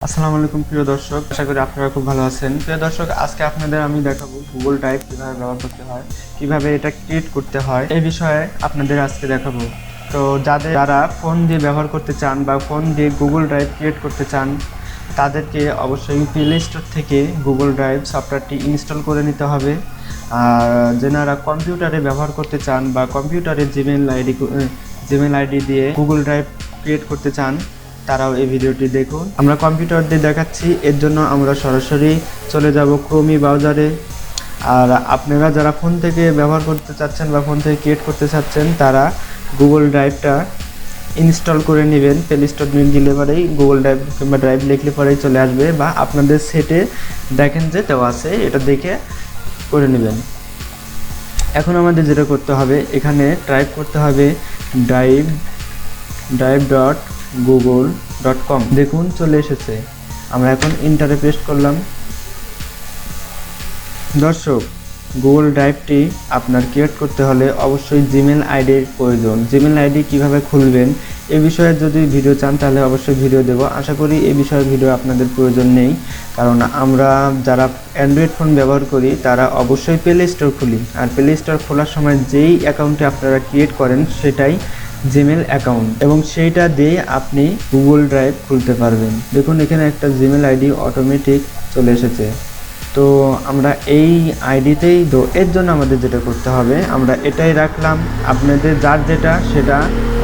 আসসালামু আলাইকুম প্রিয় দর্শক, আশা করি আপনারা খুব ভালো আছেন। প্রিয় দর্শক, আজকে আপনাদের আমি দেখাবো গুগল ড্রাইভ কিভাবে ব্যবহার করতে হয়, কিভাবে এটা ক্রিয়েট করতে হয়, এই বিষয়ে আপনাদের আজকে দেখাবো। তো যারা ফোন দিয়ে ব্যবহার করতে চান বা ফোন দিয়ে গুগল ড্রাইভ ক্রিয়েট করতে চান, তাদেরকে অবশ্যই প্লে স্টোর থেকে গুগল ড্রাইভ সফটওয়্যারটি ইনস্টল করে নিতে হবে। আর যারা কম্পিউটারে ব্যবহার করতে চান বা কম্পিউটারে জিমেল আইডি দিয়ে গুগল ড্রাইভ ক্রিয়েট করতে চান, তারাও এই ভিডিওটি দেখুন। আমরা কম্পিউটার দিয়ে দেখাচ্ছি, এর জন্য আমরা সরাসরি চলে যাব ক্রোমি ব্রাউজারে। আর আপনারা যারা ফোন থেকে ব্যবহার করতে চাচ্ছেন বা ফোন থেকে ক্রিয়েট করতে চাচ্ছেন, তারা গুগল ড্রাইভটা ইনস্টল করে নেবেন। প্লে স্টোর গেলে পরেই গুগল ড্রাইভ কিংবা ড্রাইভ লিখলে পরেই চলে আসবে, বা আপনাদের সেটে দেখেন যে দেওয়া আছে, এটা দেখে করে নেবেন। এখন আমাদের যেটা করতে হবে, এখানে টাইপ করতে হবে drive.google.com। দেখুন চলে এসেছে। আমরা এখন ইন্টারে পেস্ট করলাম। দর্শক, গুগল ড্রাইভটি আপনার ক্রিয়েট করতে হলে অবশ্যই জিমেল আইডির প্রয়োজন। জিমেল আইডি কীভাবে খুলবেন এ বিষয়ে যদি ভিডিও চান তাহলে অবশ্যই ভিডিও দেব। আশা করি এই বিষয়ে ভিডিও আপনাদের প্রয়োজন নেই, কারণ আমরা যারা অ্যান্ড্রয়েড ফোন ব্যবহার করি তারা অবশ্যই প্লে স্টোর খুলি। আর প্লে স্টোর খোলার সময় যেই অ্যাকাউন্টে আপনারা ক্রিয়েট করেন সেটাই জিমেল অ্যাকাউন্ট, এবং সেইটা দিয়ে আপনি গুগল ড্রাইভ খুলতে পারবেন। দেখুন এখানে একটা জিমেল আইডি অটোমেটিক চলে এসেছে। তো আমরা এই আইডিতেই এর জন্য আমাদের যেটা করতে হবে, আমরা এটাই রাখলাম। আপনাদের যার যেটা সেটা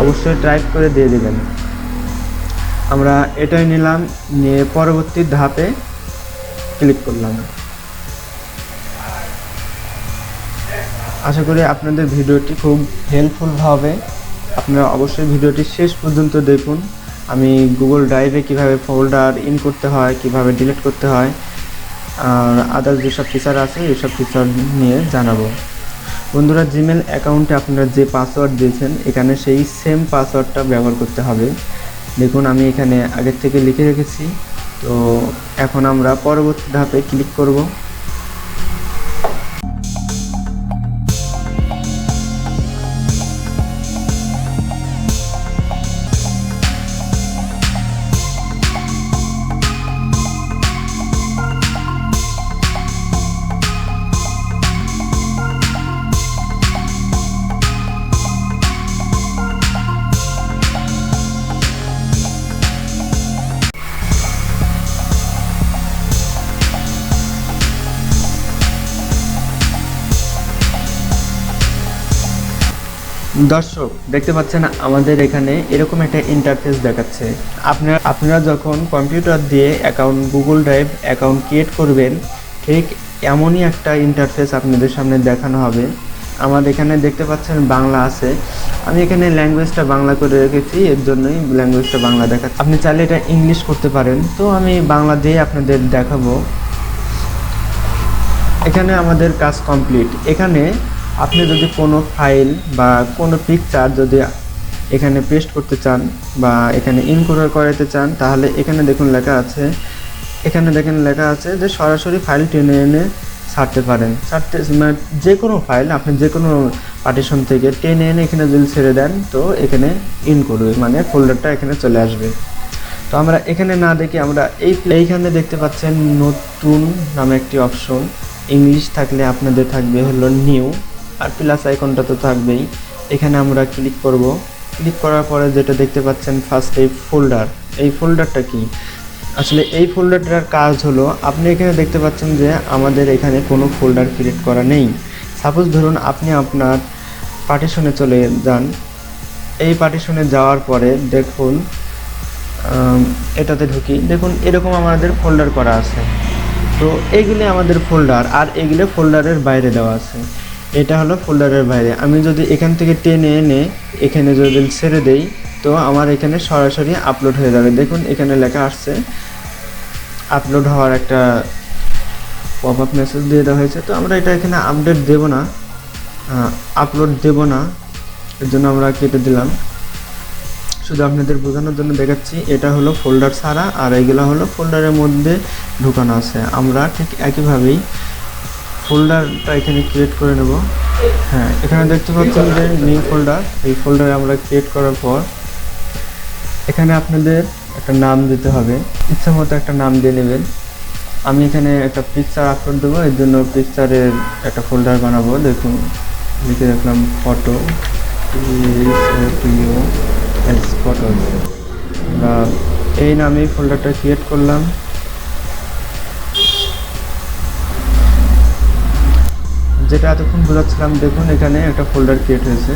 অবশ্যই টাইপ করে দিয়ে দেবেন। আমরা এটাই নিলাম, নিয়ে পরবর্তী ধাপে ক্লিক করলাম। আশা করি আপনাদের ভিডিওটি খুব হেল্পফুল হবে। আপনারা অবশ্যই ভিডিওটি শেষ পর্যন্ত দেখুন। আমি গুগল ড্রাইভে কিভাবে ফোল্ডার ইন করতে হয়, কিভাবে ডিলিট করতে হয়, আর আদার্স যেসব ফিচার আছে এইসব ফিচার নিয়ে জানাবো। বন্ধুরা, জিমেল অ্যাকাউন্টে আপনারা যে পাসওয়ার্ড দিয়েছেন এখানে সেই সেম পাসওয়ার্ডটা ব্যবহার করতে হবে। দেখুন আমি এখানে আগের থেকে লিখে রেখেছি। তো এখন আমরা পরবর্তী ধাপে ক্লিক করব। দর্শক, দেখতে পাচ্ছেন আমাদের এখানে এরকম একটা ইন্টারফেস দেখাচ্ছে। আপনারা যখন কম্পিউটার দিয়ে গুগল ড্রাইভ অ্যাকাউন্ট ক্রিয়েট করবেন, ঠিক এমনই একটা ইন্টারফেস আপনাদের সামনে দেখানো হবে। আমাদের এখানে দেখতে পাচ্ছেন বাংলা আছে। আমি এখানে ল্যাঙ্গুয়েজটা বাংলা করে রেখেছি, এর জন্যই ল্যাঙ্গুয়েজটা বাংলা দেখাচ্ছে। আপনি চাইলে এটা ইংলিশ করতে পারেন। তো আমি বাংলা দিয়ে আপনাদের দেখাবো। এখানে আমাদের কাজ কমপ্লিট। এখানে আপনি যদি কোনো ফাইল বা কোনো পিকচার যদি এখানে পেস্ট করতে চান বা এখানে ইনকোডার করাতে চান, তাহলে এখানে দেখুন লেখা আছে, যে সরাসরি ফাইল টেনে এনে ছাড়তে পারেন। মানে যে কোনো ফাইল আপনি যে কোনো পার্টিশন থেকে টেনে এনে এখানে যদি ছেড়ে দেন, তো এখানে ইন করবে, মানে ফোল্ডারটা এখানে চলে আসবে। তো আমরা এখানে না দেখে আমরা এইখানে দেখতে পাচ্ছেন নতুন নামে একটি অপশন। ইংলিশ থাকলে আপনাদের থাকবে হলো নিউ, আর প্লাস আইকনটা তো থাকবেই। এখানে আমরা ক্লিক করব। ক্লিক করার পরে যেটা দেখতে পাচ্ছেন ফার্স্ট এই ফোল্ডার। এই ফোল্ডারটা কি? আসলে এই ফোল্ডারটার কাজ হলো, আপনি এখানে দেখতে পাচ্ছেন যে আমাদের এখানে কোনো ফোল্ডার ক্রিয়েট করা নেই। সাপোজ ধরুন আপনি আপনার পার্টিশনে চলে যান। এই পার্টিশনে যাওয়ার পরে দেখুন এটাতে ঢুকি, দেখুন এরকম আমাদের ফোল্ডার করা আছে। তো এইগুলি আমাদের ফোল্ডার, আর এইগুলো ফোল্ডারের বাইরে দেওয়া আছে। এটা হলো ফোল্ডারের বাইরে। আমি যদি এখান থেকে টেনে এনে এখানে যদি ছেড়ে দেই, তো আমার এখানে সরাসরি আপলোড হয়ে যাবে। দেখুন এখানে লেখা আসছে আপলোড হওয়ার একটা পপ আপ মেসেজ দিয়ে দেওয়া হয়েছে। তো আমরা এটা এখানে আপডেট দেব না, আপলোড দেব না, এর জন্য আমরা কেটে দিলাম। শুধু আপনাদের বোঝানোর জন্য দেখাচ্ছি। এটা হলো ফোল্ডার ছাড়া, আর এইগুলো হলো ফোল্ডারের মধ্যে ঢুকানো আছে। আমরা ঠিক একইভাবেই ফোল্ডারটা এখানে ক্রিয়েট করে নেব। হ্যাঁ, এখানে দেখতে পাচ্ছেন যে নিউ ফোল্ডার। এই ফোল্ডারে আমরা ক্রিয়েট করার পর এখানে আপনাদের একটা নাম দিতে হবে, ইচ্ছা মতো একটা নাম দিয়ে নেবেন। আমি এখানে একটা পিকচার আপলোড দেবো, এর জন্য পিকচারের একটা ফোল্ডার বানাবো। দেখুন লিখে রাখলাম ফটো ফটো, বা এই নামেই ফোল্ডারটা ক্রিয়েট করলাম। যেটা এতক্ষণ বোঝাচ্ছিলাম, দেখুন এখানে একটা ফোল্ডার ক্রিয়েট হয়েছে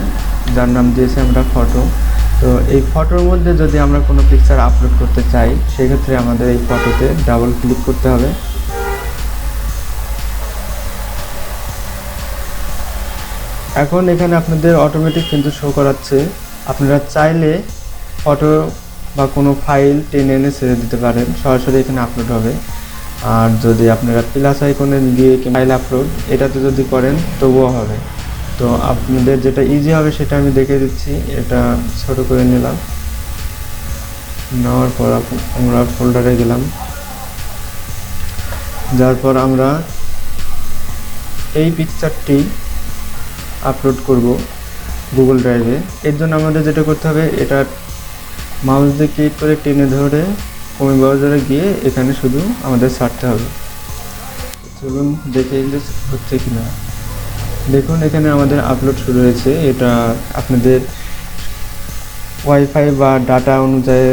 যার নাম দিয়েছি আমরা ফটো। তো এই ফটোর মধ্যে যদি আমরা কোনো পিকচার আপলোড করতে চাই, সেক্ষেত্রে আমাদের এই ফটোতে ডাবল ক্লিক করতে হবে। এখন এখানে আপনাদের অটোমেটিক কিন্তু শো করাচ্ছে। আপনারা চাইলে ফটো বা কোনো ফাইল টেনে এনে ছেড়ে দিতে পারেন, সরাসরি এখানে আপলোড হবে। আর যদি আপনারা প্লাস আইকনে গিয়ে ফাইল আপলোড এটাতে যদি করেন তবুও হবে। তো আপনাদের যেটা ইজি হবে সেটা আমি দেখে দিচ্ছি। এটা ছোট করে নিলাম, নেওয়ার পর আমরা ফোল্ডারে গেলাম, যার পর আমরা এই পিকচারটি আপলোড করব গুগল ড্রাইভে। এর জন্য আমাদের যেটা করতে হবে, এটা মাউস দিয়ে ক্লিক করে টেনে ধরে ক্রোম ব্রাউজারে গিয়ে এখানে শুধু আমাদের ছাড়তে হবে। চলুন দেখে হচ্ছে কিনা। দেখুন এখানে আমাদের আপলোড শুরু হয়েছে। এটা আপনাদের ওয়াইফাই বা ডাটা অনুযায়ী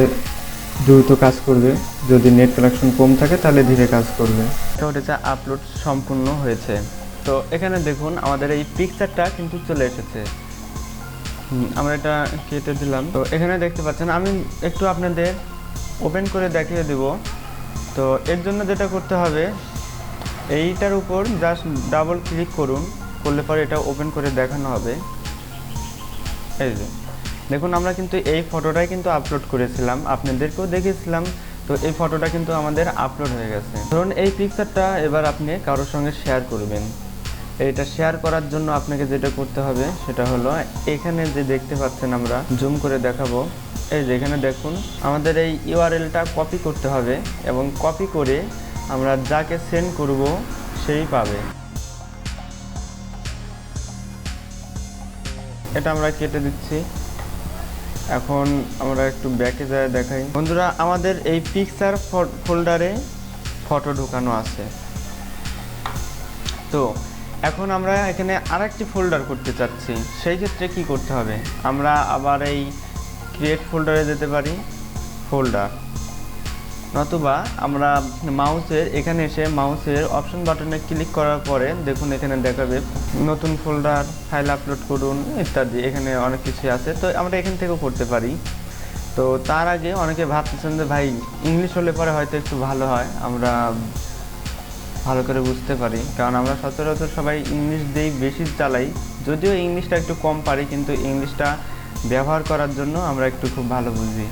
দ্রুত কাজ করবে, যদি নেট কানেকশন কম থাকে তাহলে ধীরে কাজ করবে। এটা হচ্ছে আপলোড সম্পূর্ণ হয়েছে। তো এখানে দেখুন আমাদের এই পিকচারটা কিন্তু চলে এসেছে। আমরা এটা কেটে দিলাম। তো এখানে দেখতে পাচ্ছেন, আমি একটু আপনাদের ওপেন করে দেখিয়ে দেব। তো এর জন্য যেটা করতে হবে, এইটার উপর জাস্ট ডাবল ক্লিক করুন, করলে পরে এটা ওপেন করে দেখানো হবে। এই যে দেখুন, আমরা কিন্তু এই ফটোটাই কিন্তু আপলোড করেছিলাম, আপনাদেরকেও দেখিয়েছিলাম। তো এই ফটোটা কিন্তু আমাদের আপলোড হয়ে গেছে। ধরুন এই পিকচারটা এবার আপনি কারোর সঙ্গে শেয়ার করবেন। এটা শেয়ার করার জন্য আপনাকে যেটা করতে হবে সেটা হলো, এখানে যে দেখতে পাচ্ছেন, আমরা জুম করে দেখাবো। এই যে এখানে দেখুন, আমাদের এই ইউআরএলটা কপি করতে হবে এবং কপি করে আমরা যাকে সেন্ড করব সেই পাবে। এটা আমরা কেটে দিচ্ছি। এখন আমরা একটু ব্যাকে যায় দেখাই। বন্ধুরা, আমাদের এই পিকচার ফোল্ডারে ফটো ঢোকানো আছে। তো এখন আমরা এখানে আরেকটি ফোল্ডার করতে চাচ্ছি, সেই ক্ষেত্রে কি করতে হবে, আমরা আবার এই ক্রিয়েট ফোল্ডারে যেতে পারি, ফোল্ডার, নতুবা আমরা মাউসের এখানে এসে মাউসের অপশন বাটনে ক্লিক করার পরে দেখুন এখানে দেখাবে নতুন ফোল্ডার, ফাইল আপলোড করুন ইত্যাদি। এখানে অনেক কিছু আছে, তো আমরা এখান থেকেও করতে পারি। তো তার আগে অনেকে ভাবতেছেন যে ভাই ইংলিশ হলে পরে হয়তো একটু ভালো হয়, আমরা ভালো করে বুঝতে পারি, কারণ আমরা সচরাচর সবাই ইংলিশ দিয়েই বেশি চালাই। যদিও ইংলিশটা একটু কম পারি, কিন্তু ইংলিশটা ব্যবহার করার জন্য আমরা একটু খুব ভালো বুঝি।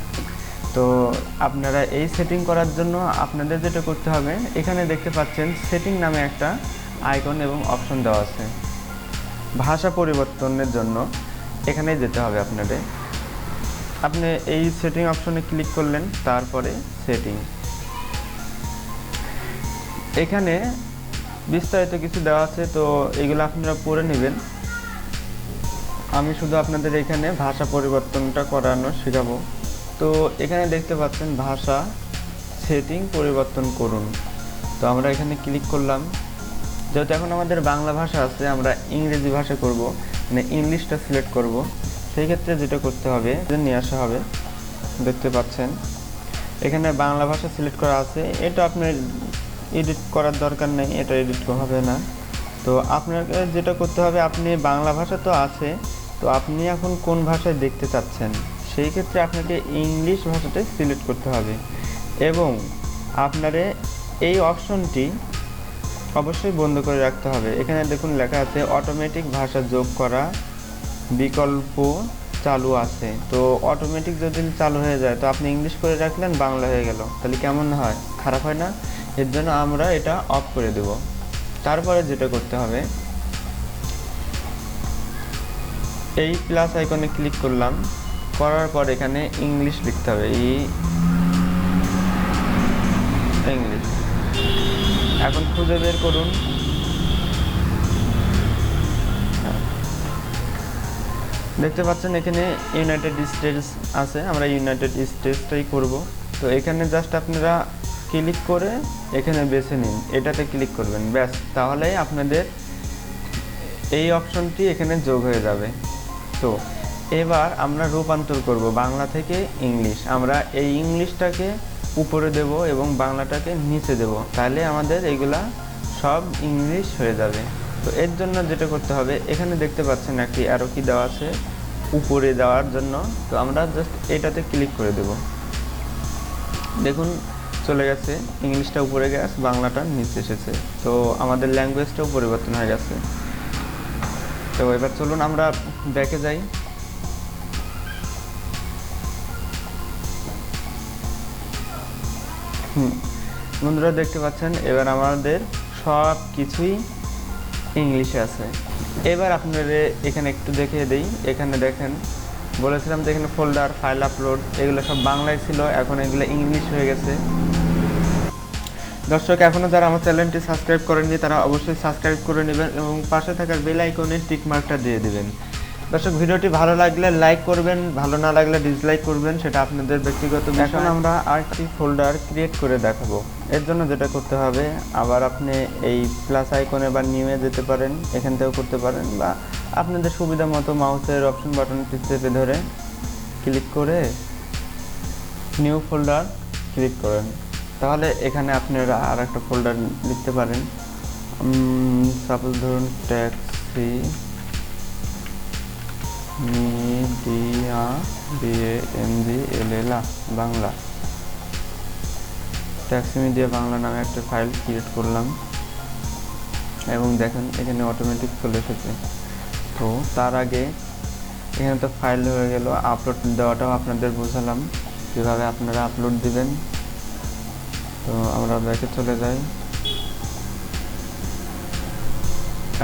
তো আপনারা এই সেটিং করার জন্য আপনাদের যেটা করতে হবে, এখানে দেখতে পাচ্ছেন সেটিং নামে একটা আইকন এবং অপশন দেওয়া আছে। ভাষা পরিবর্তনের জন্য এখানে যেতে হবে আপনাদের। আপনি এই সেটিং অপশনে ক্লিক করলেন, তারপরে সেটিং, এখানে বিস্তারিত কিছু দেওয়া আছে, তো এগুলো আপনারা পড়ে নেবেন। আমি শুধু আপনাদের এখানে ভাষা পরিবর্তনটা করানো শেখাবো। তো এখানে দেখতে পাচ্ছেন ভাষা সেটিং পরিবর্তন করুন। তো আমরা এখানে ক্লিক করলাম। যেহেতু এখন আমাদের বাংলা ভাষা আছে, আমরা ইংরেজি ভাষা করব, মানে ইংলিশটা সিলেক্ট করব। সেই ক্ষেত্রে যেটা করতে হবে, নিয়ে আসা হবে। দেখতে পাচ্ছেন এখানে বাংলা ভাষা সিলেক্ট করা আছে। এটা আপনার এডিট করার দরকার নেই, এটা এডিট হবে না। তো আপনাকে যেটা করতে হবে, আপনি বাংলা ভাষা তো আছে, তো আপনি এখন কোন ভাষায় দেখতে চাচ্ছেন, সেই ক্ষেত্রে আপনাকে ইংলিশ ভাষাটাই সিলেক্ট করতে হবে। এবং আপনারে এই অপশনটি অবশ্যই বন্ধ করে রাখতে হবে। এখানে দেখুন লেখা আছে অটোমেটিক ভাষা যোগ করা বিকল্প চালু আছে। তো অটোমেটিক যদি চালু হয়ে যায়, তো আপনি ইংলিশ করে রাখলেন, বাংলা হয়ে গেল, তাহলে কেমন হয়, খারাপ হয় না? এর জন্য আমরা এটা অফ করে দেব। তারপরে যেটা করতে হবে, এই প্লাস আইকনে ক্লিক করলাম, করার পর এখানে ইংলিশ লিখতে হবে, ইংলিশ। এখন খুঁজে বের করুন। দেখতে পাচ্ছেন এখানে ইউনাইটেড স্টেটস আছে, আমরা ইউনাইটেড স্টেটসটাই করব। তো এখানে জাস্ট আপনারা ক্লিক করে এখানে বেছে নিন, এটাতে ক্লিক করবেন, ব্যাস, তাহলেই আপনাদের এই অপশনটি এখানে যোগ হয়ে যাবে। তো এবার আমরা রূপান্তর করব বাংলা থেকে ইংলিশ। আমরা এই ইংলিশটাকে উপরে দেব এবং বাংলাটাকে নিচে দেব, তাহলে আমাদের এগুলা সব ইংলিশ হয়ে যাবে। তো এর জন্য যেটা করতে হবে, এখানে দেখতে পাচ্ছেন একটি অ্যারো কি দেওয়া আছে উপরে দেওয়ার জন্য। তো আমরা জাস্ট এটাতে ক্লিক করে দেব, দেখুন চলে গেছে, ইংলিশটা উপরে গেছে, বাংলাটা নিচে এসেছে। তো আমাদের ল্যাঙ্গুয়েজটাও পরিবর্তন হয়ে গেছে। তো এবার চলুন আমরা ব্যাকে যাই। বন্ধুরা দেখতে পাচ্ছেন এবার আমাদের সব কিছুই ইংলিশে আছে। এবার আপনাদের এখানে একটু দেখিয়ে দিই, এখানে দেখেন বলেছিলাম যে এখানে ফোল্ডার, ফাইল আপলোড এগুলো সব বাংলায় ছিল, এখন এগুলো ইংলিশ হয়ে গেছে। দর্শক এখনও যারা আমার চ্যানেলটি সাবস্ক্রাইব করেননি তারা অবশ্যই সাবস্ক্রাইব করে নেবেন এবং পাশে থাকার বেল আইকনে টিক মার্কটা দিয়ে দিবেন। দর্শক ভিডিওটি ভালো লাগলে লাইক করবেন, ভালো না লাগলে ডিসলাইক করবেন, সেটা আপনাদের ব্যক্তিগত বিষয়। এখন আমরা আরেকটি ফোল্ডার ক্রিয়েট করে দেখাবো। এর জন্য যেটা করতে হবে, আবার আপনি এই প্লাস আইকনে বা নিউয়ে যেতে পারেন, এখান থেকেও করতে পারেন, বা আপনাদের সুবিধা মতো মাউসের অপশন বাটনটি চেপে ধরে ক্লিক করে নিউ ফোল্ডার ক্লিক করেন। তাহলে এখানে আপনারা আর একটা ফোল্ডার লিখতে পারেন, সাপোজ ধরুন taxi media BANGLA Bangla, taxi media Bangla নামে একটা ফাইল ক্রিয়েট করলাম এবং দেখেন এখানে অটোমেটিক চলে এসেছে। তো তার আগে এখানে তো ফাইল হয়ে গেল, আপলোড দেওয়াটাও আপনাদের বোঝালাম কীভাবে আপনারা আপলোড দিবেন। তো আমরা ব্যাকে চলে যাই।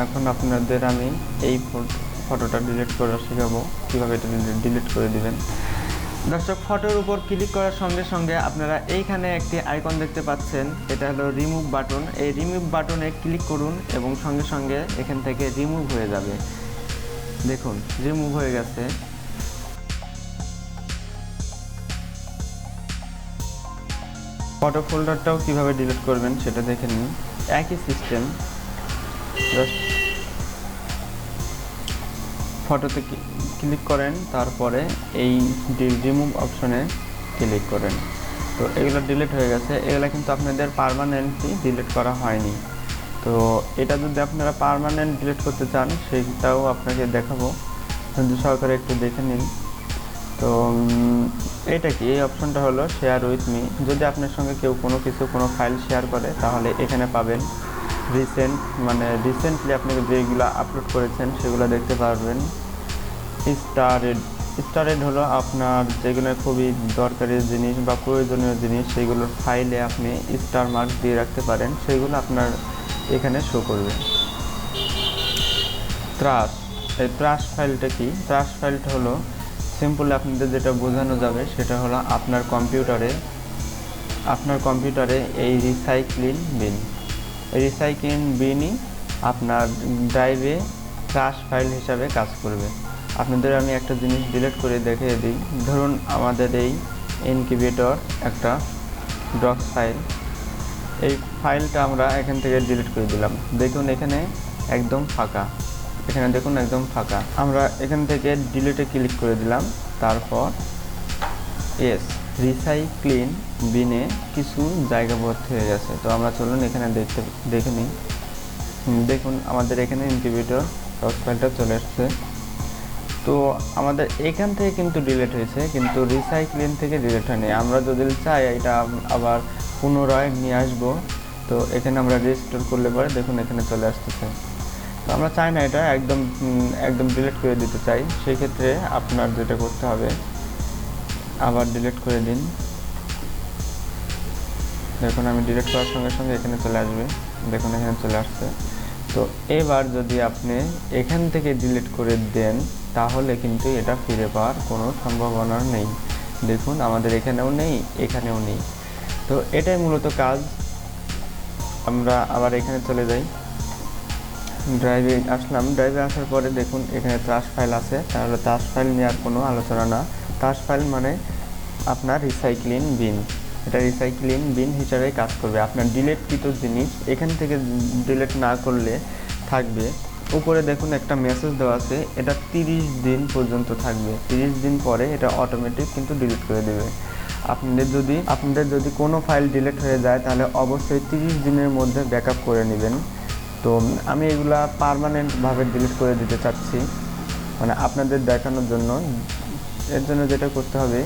এখন আপনাদের আমি এই ফটোটা ডিলিট করা শেখাবো, কীভাবে এটা ডিলিট করে দিবেন। দর্শক ফটোর উপর ক্লিক করার সঙ্গে সঙ্গে আপনারা এইখানে একটি আইকন দেখতে পাচ্ছেন, এটা হলো রিমুভ বাটন। এই রিমুভ বাটনে ক্লিক করুন এবং সঙ্গে সঙ্গে এখান থেকে রিমুভ হয়ে যাবে। দেখুন রিমুভ হয়ে গেছে। ফটো ফোল্ডারটাও কীভাবে ডিলিট করবেন সেটা দেখে নিন, একই সিস্টেম। জাস্ট ফটোতে ক্লিক করেন, তারপরে এই রিমুভ অপশনে ক্লিক করেন। তো এগুলো ডিলিট হয়ে গেছে, এগুলো কিন্তু আপনাদের পার্মানেন্টলি ডিলিট করা হয়নি। তো এটা যদি আপনারা পার্মানেন্ট ডিলিট করতে চান সেটাও আপনাকে দেখাবো, ধৈর্য সহকারে একটু দেখে নিন। তো এটা কি, এই অপশনটা হলো শেয়ার উইথ মি। যদি আপনার সঙ্গে কেউ কোনো ফাইল শেয়ার করে তাহলে এখানে পাবেন রিসেন্টলি আপনি যেগুলো আপলোড করেছেন সেগুলো দেখতে পারবেন। স্টারেড হলো আপনার যেগুলো খুবই দরকারি জিনিস বা প্রয়োজনীয় জিনিস, সেগুলোর ফাইলে আপনি স্টার মার্ক দিয়ে রাখতে পারেন, সেগুলো আপনার এখানে শো করবে। এই ট্রাশ ফাইলটা কি? ট্রাশ ফাইলটা হলো সিম্পলি আপনাদের যেটা বোঝানো যাবে সেটা হলো আপনার কম্পিউটারে এই রিসাইক্লিং বিনই আপনার ড্রাইভে ট্রাশ ফাইল হিসাবে কাজ করবে। আপনাদের আমি একটা জিনিস ডিলিট করে দেখিয়ে দিই। ধরুন আমাদের এই ইনকিউবেটর একটা ডক্স ফাইল, এই ফাইলটা আমরা এখান থেকে ডিলিট করে দিলাম। দেখুন এখানে একদম ফাঁকা, এখানে দেখুন একদম ফাঁকা। আমরা এখান থেকে ডিলিটে ক্লিক করে দিলাম, তারপর রিসাইক্লিং বিনে কিছু জায়গা ভর্তি হয়ে গেছে। তো আমরা চলুন এখানে দেখে নিই। দেখুন আমাদের এখানে ইনকিউবেটর ডক্স ফাইলটা চলে আসছে। তো আমাদের এখান থেকে কিন্তু ডিলিট হয়েছে, কিন্তু রিসাইক্লিং থেকে ডিলিট হয়নি। আমরা যদি চাই এটা আবার পুনরায় নিয়ে আসবো, তো এখানে আমরা রেজিস্টার করলে পরে দেখুন এখানে চলে আসতেছে। তো আমরা চাই না এটা একদম ডিলিট করে দিতে চাই, সেই ক্ষেত্রে আপনার যেটা করতে হবে আবার ডিলিট করে দিন। দেখুন আমি ডিলিট করার সঙ্গে সঙ্গে এখানে চলে আসবে, দেখুন এখানে চলে আসছে। তো এবার যদি আপনি এখান থেকে ডিলিট করে দেন তাহলে কিন্তু এটা ফিরে পাওয়ার কোনো সম্ভাবনা নেই। দেখুন আমাদের এখানেও নেই, এখানেও নেই। তো এটাই মূলত কাজ। আমরা আবার এখানে চলে যাই, ড্রাইভে আসলাম। ড্রাইভে আসার পরে দেখুন এখানে ট্রাশ ফাইল আছে, তাহলে ট্রাশ ফাইল নেওয়ার কোনো আলোচনা না। ট্রাশ ফাইল মানে আপনার রিসাইক্লিং বিন। এটা রিসাইক্লিং বিন হিসাবে কাজ করবে। আপনার ডিলিটকৃত জিনিস এখান থেকে ডিলিট না করলে থাকবে। উপরে দেখুন একটা মেসেজ দেওয়া আছে, এটা 30 দিন পর্যন্ত থাকবে। 30 দিন পরে এটা অটোমেটিক কিন্তু ডিলিট করে দেবে। আপনাদের যদি কোনো ফাইল ডিলিট হয়ে যায় তাহলে অবশ্যই 30 দিনের মধ্যে ব্যাকআপ করে নেবেন। তো আমি এগুলা পার্মানেন্টভাবে ডিলিট করে দিতে চাচ্ছি, মানে আপনাদের দেখানোর জন্য। এর জন্য যেটা করতে হবে,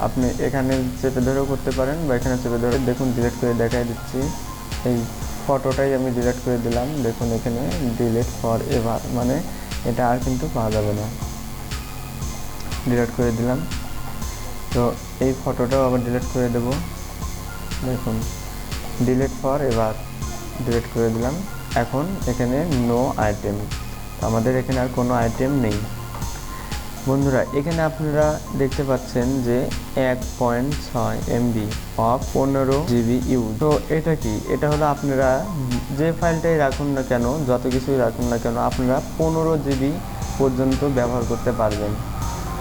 আপনি এখানে চেপে ধরেও করতে পারেন বা এখানে চেপে ধরে দেখুন ডিলিট করে দেখাই দিচ্ছি। এই ফটোটাই আমি ডিলিট করে দিলাম। দেখুন এখানে ডিলিট ফর এভার, মানে এটা আর কিন্তু পাওয়া যাবে না। ডিলিট করে দিলাম। তো এই ফটোটাও আবার ডিলিট করে দেব। দেখুন ডিলিট ফর এভার, ডিলিট করে দিলাম। এখন এখানে নো আইটেম, আমাদের এখানে আর কোনো আইটেম নেই। বন্ধুরা এখানে আপনারা দেখতে পাচ্ছেন যে 1.6 MB অফ 15 GB ইউজ। তো এটা কি? এটা হলো আপনারা যে ফাইলটাই রাখুন না কেন, যত কিছুই রাখুন না কেন, আপনারা 15 GB পর্যন্ত ব্যবহার করতে পারবেন।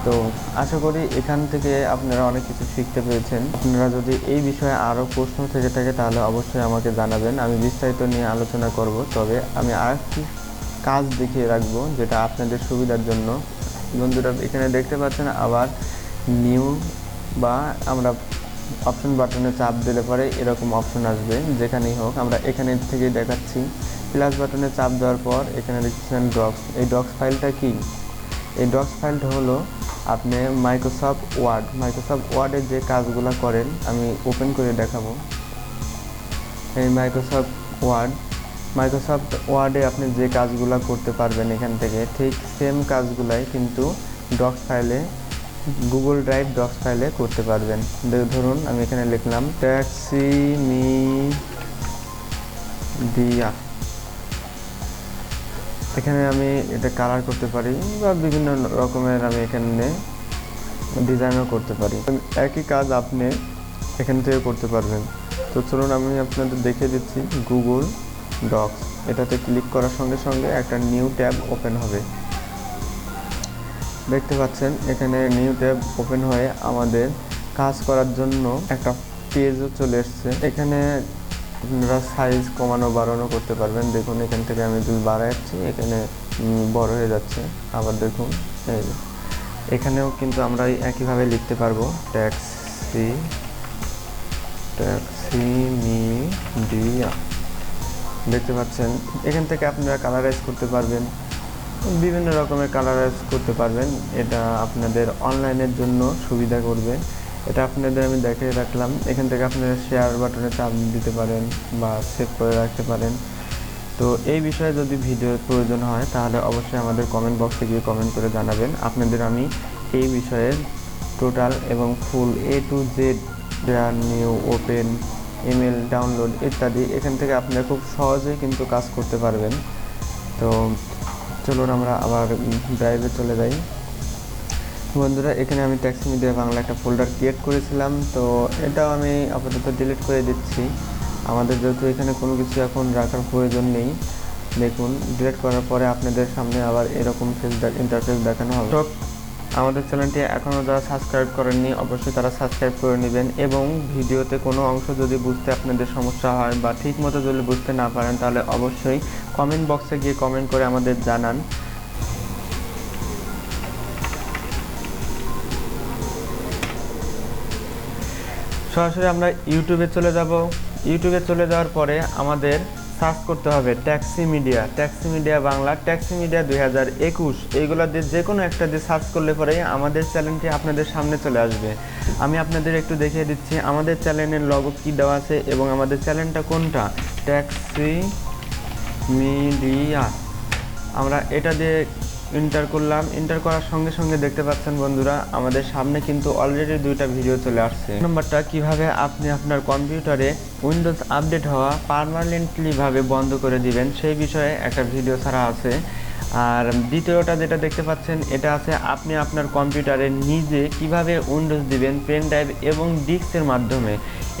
তো আশা করি এখান থেকে আপনারা অনেক কিছু শিখতে পেরেছেন। আপনারা যদি এই বিষয়ে আরও প্রশ্ন থেকে থাকে তাহলে অবশ্যই আমাকে জানাবেন, আমি বিস্তারিত নিয়ে আলোচনা করব। তবে আমি আরেকটি কাজ দেখিয়ে রাখবো যেটা আপনাদের সুবিধার জন্য। বন্ধুরা এখানে দেখতে পাচ্ছেন আবার নিউ বা আমরা অপশন বাটনে চাপ দিলে পরে এরকম অপশন আসবে, যেখানেই হোক। আমরা এখানে থেকে দেখাচ্ছি, প্লাস বাটনে চাপ দেওয়ার পর এখানে দেখছেন ডক্স। এই ডক্স ফাইলটা কি? এই ডক্স ফাইলটা হলো আপনি মাইক্রোসফট ওয়ার্ডের যে কাজগুলো করেন, আমি ওপেন করে দেখাবো। এই মাইক্রোসফট ওয়ার্ডে আপনি যে কাজগুলো করতে পারবেন এখান থেকে, ঠিক সেম কাজগুলাই কিন্তু ডক্স ফাইলে, গুগল ড্রাইভ ডক্স ফাইলে করতে পারবেন। ধরুন আমি এখানে লিখলাম ট্যাক্সিমিডিয়া, এখানে আমি এটা কালার করতে পারি বা বিভিন্ন রকমের আমি এখানে ডিজাইনও করতে পারি। একই কাজ আপনি এখান থেকে করতে পারবেন। তো চলুন আমি আপনাদের দেখিয়ে দিচ্ছি। গুগল ডক্স, এটাতে ক্লিক করার সঙ্গে সঙ্গে একটা নিউ ট্যাব ওপেন হবে। দেখতে পাচ্ছেন এখানে নিউ ট্যাব ওপেন হয়ে আমাদের কাজ করার জন্য একটা পেজও চলে এসছে। এখানে আপনারা সাইজ কমানো বাড়ানো করতে পারবেন। দেখুন এখান থেকে আমি যদি বাড়াচ্ছি এখানে বড় হয়ে যাচ্ছে। আবার দেখুন এখানেও কিন্তু আমরা একইভাবে লিখতে পারবো ট্যাক্সিমিডিয়া। দেখতে পাচ্ছেন এখান থেকে আপনারা কালারাইজ করতে পারবেন, বিভিন্ন রকমের কালারাইজ করতে পারবেন। এটা আপনাদের অনলাইনের জন্য সুবিধা করবে। এটা আপনাদের আমি দেখিয়ে রাখলাম। এখান থেকে আপনারা শেয়ার বাটনে চাপ দিতে পারেন বা সেভ করে রাখতে পারেন। তো এই বিষয়ে যদি ভিডিওর প্রয়োজন হয় তাহলে অবশ্যই আমাদের কমেন্ট বক্সে গিয়ে কমেন্ট করে জানাবেন। আপনাদের আমি এই বিষয়ে টোটাল এবং ফুল A to Z, new, open, email, download ইত্যাদি এখান থেকে আপনারা খুব সহজেই কিন্তু কাজ করতে পারবেন। তো চলুন আমরা আবার ড্রাইভে চলে যাই। বন্ধুরা এখানে আমি ট্যাক্সিমিডিয়া বাংলা একটা ফোল্ডার ক্রিয়েট করেছিলাম, তো এটাও আমি আপাতত ডিলিট করে দিচ্ছি। আমাদের যেহেতু এখানে কোনো কিছু এখন রাখার প্রয়োজন নেই। দেখুন ডিলিট করার পরে আপনাদের সামনে আবার এরকম ইন্টারফেস দেখানো হবে। তো আমাদের চ্যানেলটি এখনও যারা সাবস্ক্রাইব করেননি অবশ্যই তারা সাবস্ক্রাইব করে নেবেন, এবং ভিডিওতে কোনো অংশ যদি বুঝতে আপনাদের সমস্যা হয় বা ঠিক মতো যদি বুঝতে না পারেন তাহলে অবশ্যই কমেন্ট বক্সে গিয়ে কমেন্ট করে আমাদের জানান। সরাসরি আমরা ইউটিউবে চলে যাব। ইউটিউবে চলে যাওয়ার পরে আমাদের সার্চ করতে হবে ট্যাক্সিমিডিয়া বাংলা, ট্যাক্সিমিডিয়া 2021, এইগুলো দিয়ে যে কোনো একটা দিয়ে সার্চ করলে পরেই আমাদের চ্যানেলটি আপনাদের সামনে চলে আসবে। আমি আপনাদের একটু দেখিয়ে দিচ্ছি আমাদের চ্যানেলের লগো কী দেওয়া আছে এবং আমাদের চ্যানেলটা কোনটা, ট্যাক্সিমিডিয়া। আমরা এটা দিয়ে এন্টার করলাম। এন্টার করার সঙ্গে সঙ্গে দেখতে পাচ্ছেন বন্ধুরা আমাদের সামনে কিন্তু অলরেডি দুইটা ভিডিও চলে আসছে। নাম্বারটা কিভাবে আপনি আপনার কম্পিউটারে উইন্ডোজ আপডেট হওয়া পার্মানেন্টলি ভাবে বন্ধ করে দিবেন সেই বিষয়ে একটা ভিডিও ছাড়া আছে। আর দ্বিতীয়টা যেটা দেখতে পাচ্ছেন এটা আছে আপনি আপনার কম্পিউটারে নিজে কিভাবে উইন্ডোজ দিবেন পেন ড্রাইভ এবং ডিস্কের মাধ্যমে,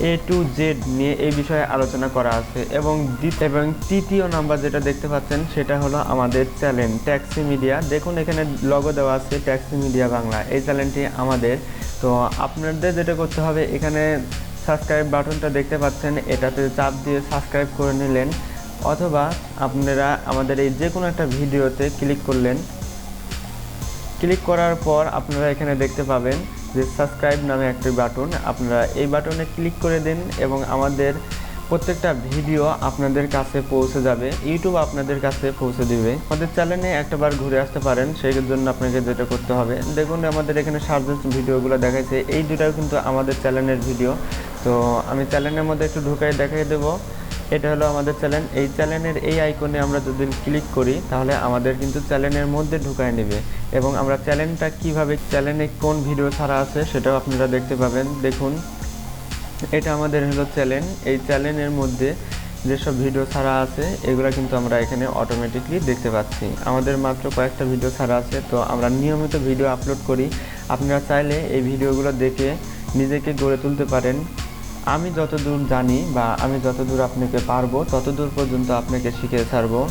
A to Z নিয়ে এই বিষয়ে আলোচনা করা আছে। এবং তৃতীয় নাম্বার যেটা দেখতে পাচ্ছেন সেটা হলো আমাদের চ্যানেল ট্যাক্সিমিডিয়া। দেখুন এখানে লগো দেওয়া আছে ট্যাক্সিমিডিয়া বাংলা, এই চ্যানেলটি আমাদের। তো আপনাদের যেটা করতে হবে এখানে সাবস্ক্রাইব বাটনটা দেখতে পাচ্ছেন, এটাতে চাপ দিয়ে সাবস্ক্রাইব করে নিলেন, অথবা আপনারা আমাদের এই যে কোনো একটা ভিডিওতে ক্লিক করলেন। ক্লিক করার পর আপনারা এখানে দেখতে পাবেন যে সাবস্ক্রাইব নামে একটি বাটন, আপনারা এই বাটনে ক্লিক করে দিন এবং আমাদের প্রত্যেকটা ভিডিও আপনাদের কাছে পৌঁছে যাবে, ইউটিউব আপনাদের কাছে পৌঁছে দিবে। আমাদের চ্যানেলে একটাবার ঘুরে আসতে পারেন, সেই জন্য আপনাকে যেটা করতে হবে, দেখুন আমাদের এখানে সার্চ ভিডিওগুলো দেখাইছে, এই দুটাও কিন্তু আমাদের চ্যানেলের ভিডিও। তো আমি চ্যানেলের মধ্যে একটু ঢুকাই দেখাই দেবো। এটা হলো আমাদের চ্যানেল। এই চ্যানেলের এই আইকনে আমরা যদি ক্লিক করি তাহলে আমাদের কিন্তু চ্যানেলের মধ্যে ঢুকায় নেবে এবং আমরা চ্যানেলটা কিভাবে, চ্যানেলে কোন ভিডিও ছাড়া আছে সেটাও আপনারা দেখতে পাবেন। দেখুন এটা আমাদের হলো চ্যানেল, এই চ্যানেলের মধ্যে যেসব ভিডিও ছাড়া আছে এগুলো কিন্তু আমরা এখানে অটোমেটিকলি দেখতে পাচ্ছি। আমাদের মাত্র কয়েকটা ভিডিও ছাড়া আছে, তো আমরা নিয়মিত ভিডিও আপলোড করি। আপনারা চাইলে এই ভিডিওগুলো দেখে নিজেকে গড়ে তুলতে পারেন। আমি যতদূর জানি বা আমি যতদূর আপনাকে পারবো ততদূর পর্যন্ত আপনাকে শিখিয়ে ছাড়বো,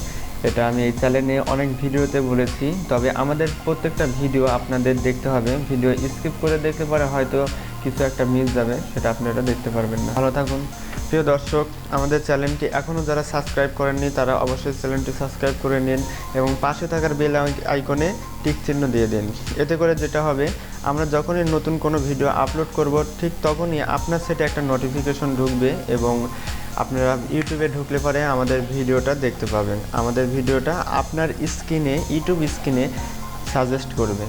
এটা আমি এই চ্যানেলে অনেক ভিডিওতে বলেছি। তবে আমাদের প্রত্যেকটা ভিডিও আপনাদের দেখতে হবে, ভিডিও স্কিপ করে দেখতে পারে হয়তো কিছু একটা মিস যাবে, সেটা আপনারা দেখতে পারবেন না। ভালো থাকুন প্রিয় দর্শক, আমাদের চ্যানেলটি এখনও যারা সাবস্ক্রাইব করেননি তারা অবশ্যই চ্যানেলটি সাবস্ক্রাইব করে নিন এবং পাশে থাকার বেল আইকনে টিক চিহ্ন দিয়ে দিন। এতে করে যেটা হবে, আমরা যখনই নতুন কোনো ভিডিও আপলোড করব ঠিক তখনই আপনার সেটে একটা নোটিফিকেশন ঢুকবে এবং আপনারা ইউটিউবে ঢুকলে পরে আমাদের ভিডিওটা দেখতে পাবেন। আমাদের ভিডিওটা আপনার স্ক্রিনে, ইউটিউব স্ক্রিনে সাজেস্ট করবে।